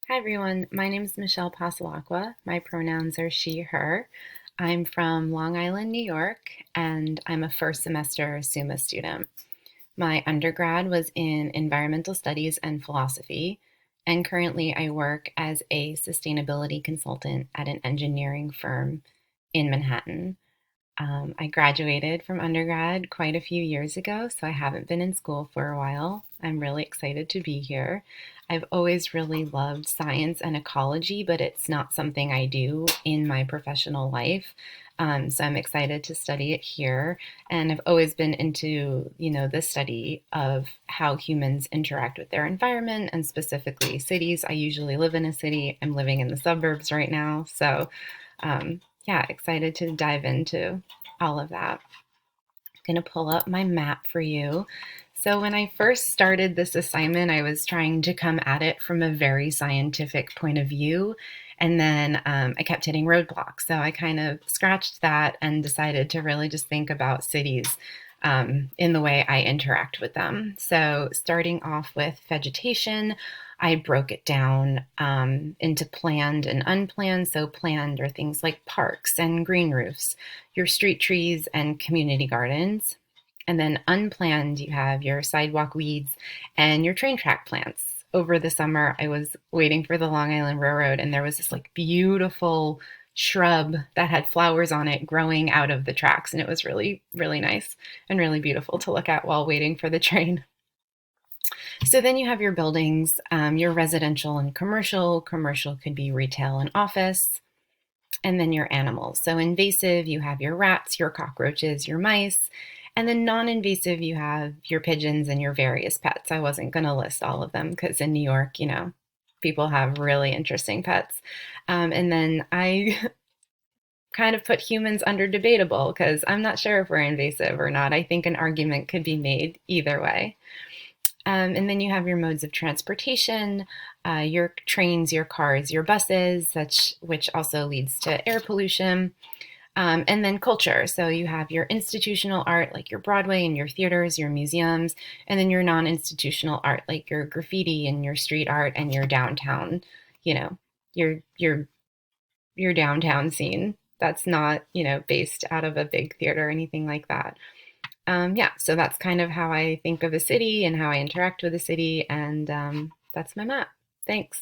Hi everyone, my name is Michelle Passalacqua. My pronouns are she, her. I'm from Long Island, New York, and I'm a first semester SUMA student. My undergrad was in environmental studies and philosophy, and currently I work as a sustainability consultant at an engineering firm in Manhattan. I graduated from undergrad quite a few years ago, so I haven't been in school for a while. I'm really excited to be here. I've always really loved science and ecology, but it's not something I do in my professional life. So I'm excited to study it here. And I've always been into, the study of how humans interact with their environment and specifically cities. I usually live in a city. I'm living in the suburbs right now. So yeah, excited to dive into all of that. I'm going to pull up my map for you. So when I first started this assignment, I was trying to come at it from a very scientific point of view. And then I kept hitting roadblocks. So I kind of scratched that and decided to really just think about cities in the way I interact with them. So starting off with vegetation, I broke it down into planned and unplanned. So planned are things like parks and green roofs, your street trees and community gardens. And then unplanned, you have your sidewalk weeds and your train track plants. Over the summer, I was waiting for the Long Island Railroad, and there was this like beautiful shrub that had flowers on it growing out of the tracks. And it was really, really nice and really beautiful to look at while waiting for the train. So then you have your buildings, your residential and commercial. Commercial could be retail and office. And then your animals. So invasive, you have your rats, your cockroaches, your mice. And then non-invasive, you have your pigeons and your various pets. I wasn't going to list all of them because in New York, people have really interesting pets. And then I kind of put humans under debatable because I'm not sure if we're invasive or not. I think an argument could be made either way. And then you have your modes of transportation, your trains, your cars, your buses, which also leads to air pollution. And then culture. So you have your institutional art, like your Broadway and your theaters, your museums, and then your non-institutional art, like your graffiti and your street art and your downtown, you know, your your your downtown scene. That's not, based out of a big theater or anything like that. Yeah, so that's kind of how I think of a city and how I interact with a city, and that's my map. Thanks.